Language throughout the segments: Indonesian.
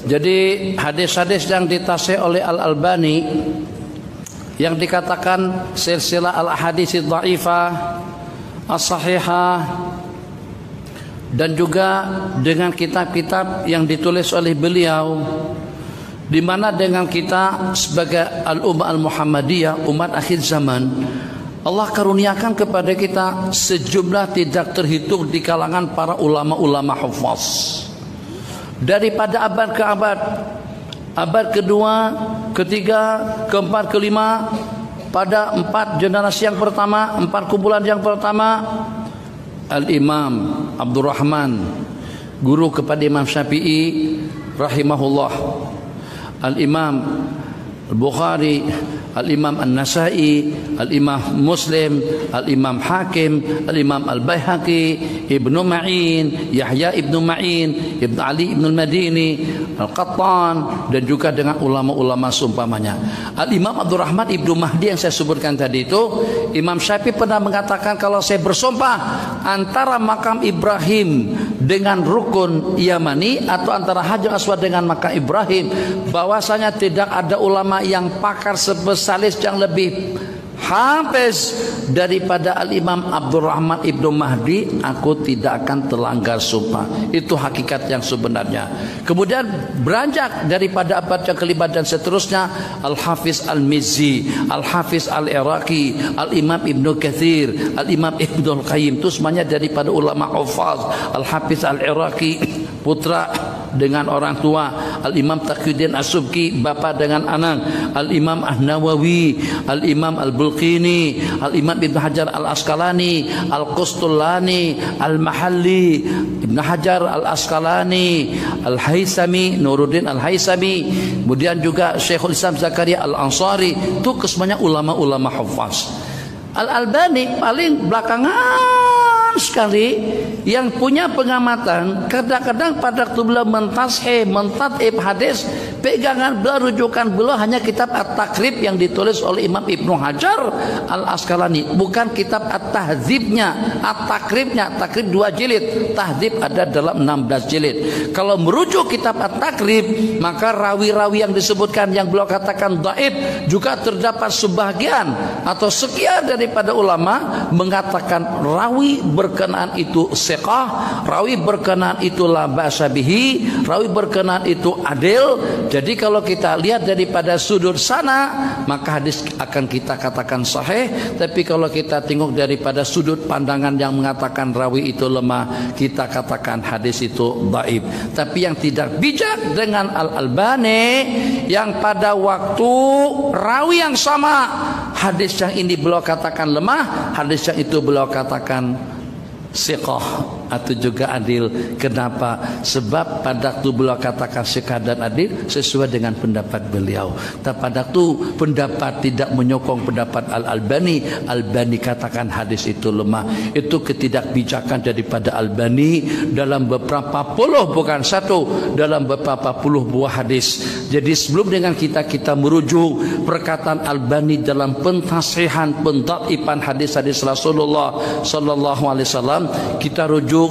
Jadi hadis-hadis yang ditasih oleh Al-Albani yang dikatakan silsilah al-ahadits dhaifah as-sahihah, dan juga dengan kitab-kitab yang ditulis oleh beliau, di mana dengan kita sebagai al-ummah al-Muhammadiyah, umat akhir zaman, Allah karuniakan kepada kita sejumlah tidak terhitung di kalangan para ulama-ulama hufaz. Daripada abad ke abad, abad kedua, ketiga, keempat, kelima, pada 4 generasi yang pertama, 4 kumpulan yang pertama, Al-Imam Abdurrahman, guru kepada Imam Syafi'i rahimahullah, Al-Imam Al-Bukhari, Al-Imam An-Nasai, Al-Imam Muslim, Al-Imam Hakim, Al-Imam Al-Baihaqi, Ibnu Ma'in, Yahya Ibnu Ma'in, Ibnu Ali Ibnu Al-Madini, Al-Qattan, dan juga dengan ulama-ulama seumpamanya. Al-Imam Abdurrahman Ibnu Mahdi yang saya sebutkan tadi itu, Imam Syafi'i pernah mengatakan, kalau saya bersumpah antara makam Ibrahim dengan rukun Yamani, atau antara Hajar Aswad dengan makam Ibrahim, bahwasanya tidak ada ulama yang pakar spesialis yang lebih hafiz daripada Al-Imam Abdurrahman Ibnu Mahdi, aku tidak akan terlanggar sumpah. Itu hakikat yang sebenarnya. Kemudian beranjak daripada abad yang kelima dan seterusnya, Al-Hafiz Al-Mizzi, Al-Hafiz Al-Iraqi, Al-Imam Ibnu Katsir, Al-Imam Ibnu Al-Qayyim, itu semuanya daripada ulama hufaz. Al-Hafiz Al-Iraqi putra dengan orang tua, Al-Imam Taqiyuddin As-Subki bapa dengan anak, Al-Imam An-Nawawi, Al-Imam Al-Bulqini, Al-Imam Ibn Hajar Al-Asqalani, Al-Qustulani, Al-Mahalli, Ibn Hajar Al-Asqalani, Al-Haisami, Nuruddin Al-Haisami, kemudian juga Syekhul Islam Zakaria Al-Ansari. Itu kesemuanya ulama-ulama hufaz. Al-Albani paling belakangan sekali yang punya pengamatan. Kadang-kadang pada waktu beliau mentashih, mentad'ib hadis, pegangan beliau, rujukan beliau hanya kitab At-Taqrib yang ditulis oleh Imam Ibnu Hajar Al-Asqalani, bukan kitab At-Tahdzibnya, At-Taqribnya. Taqrib 2 jilid, Tahdzib ada dalam 16 jilid. Kalau merujuk kitab At-Taqrib, maka rawi-rawi yang disebutkan yang beliau katakan dhaif, juga terdapat sebagian atau sekian daripada ulama mengatakan rawi berkenaan itu siqah, rawi berkenaan itu la ba'sa bihi, rawi berkenaan itu adil. Jadi kalau kita lihat daripada sudut sana, maka hadis akan kita katakan sahih. Tapi kalau kita tengok daripada sudut pandangan yang mengatakan rawi itu lemah, kita katakan hadis itu dhaif. Tapi yang tidak bijak dengan Al-Albani, yang pada waktu rawi yang sama, hadis yang ini beliau katakan lemah, hadis yang itu beliau katakan siqah atau juga adil. Kenapa? Sebab pada waktu beliau katakan siqah dan adil sesuai dengan pendapat beliau. Tapi pada waktu pendapat tidak menyokong pendapat Al-Albani, Albani katakan hadis itu lemah. Itu ketidakbijakan daripada Albani dalam beberapa puluh, bukan satu, dalam beberapa puluh buah hadis. Jadi sebelum dengan kita merujuk perkataan Albani dalam pentasihan, pentad'iban hadis-hadis Rasulullah sallallahu alaihi wasallam, kita rujuk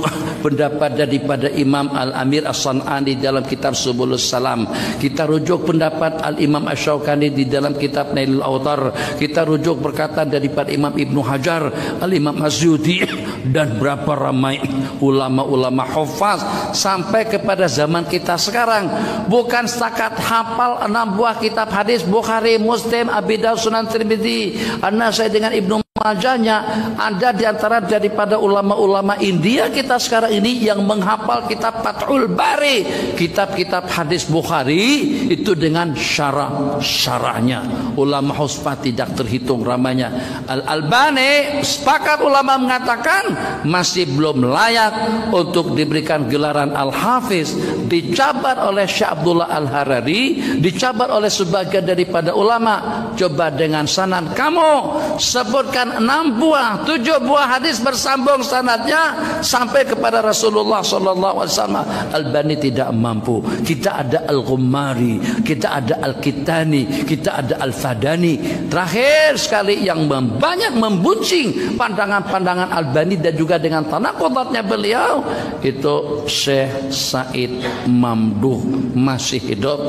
pendapat daripada Imam Al-Amir As-San'ani dalam kitab Subulus Salam. Kita rujuk pendapat Al-Imam Asy-Syaukani di dalam kitab Nailul Awtar. Kita rujuk perkataan daripada Imam Ibnu Hajar, Al-Imam Az-Zuhdi, dan berapa ramai ulama-ulama hufaz sampai kepada zaman kita sekarang. Bukan setakat hafal 6 buah kitab hadis Bukhari, Muslim, Abi Dawud, Sunan Tirmidzi, An-Nasai dengan Ibnu Majahnya. Ada di antara daripada ulama-ulama India kita sekarang ini yang menghafal kitab Fathul Bari, kitab-kitab hadis Bukhari itu dengan syarahnya. Ulama hufaz tidak terhitung ramanya. Al-Albani sepakat ulama mengatakan masih belum layak untuk diberikan gelaran Al-Hafiz. Dicabar oleh Syekh Abdullah Al-Harari, dicabar oleh sebagian daripada ulama. Coba dengan sanad kamu sebutkan meriwayatkan 6 buah, 7 buah hadis bersambung sanadnya sampai kepada Rasulullah sallallahu alaihi wasallam. Albani tidak mampu. Kita ada Al-Ghummari, kita ada Al-Kitani, kita ada Al-Fadani. Terakhir sekali yang banyak membuncing pandangan-pandangan Albani dan juga dengan tanaqudatnya beliau itu Syekh Said Mamduh, masih hidup,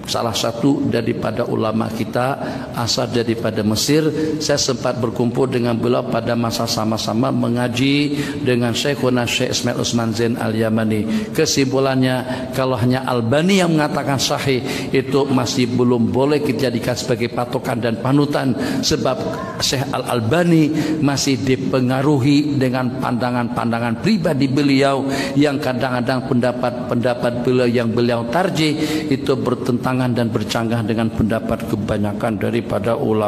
salah satu daripada ulama kita, asal daripada Mesir. Saya sempat berkumpul dengan beliau pada masa sama-sama mengaji dengan Syekhuna Syekh Ismail Utsman Zain Al-Yamani. Kesimpulannya, kalau hanya Albani yang mengatakan sahih, itu masih belum boleh dijadikan sebagai patokan dan panutan, sebab Syekh Al-Albani masih dipengaruhi dengan pandangan-pandangan pribadi beliau yang kadang-kadang pendapat-pendapat beliau yang beliau tarjih itu bertentangan dan bercanggah dengan pendapat kebanyakan daripada ulama.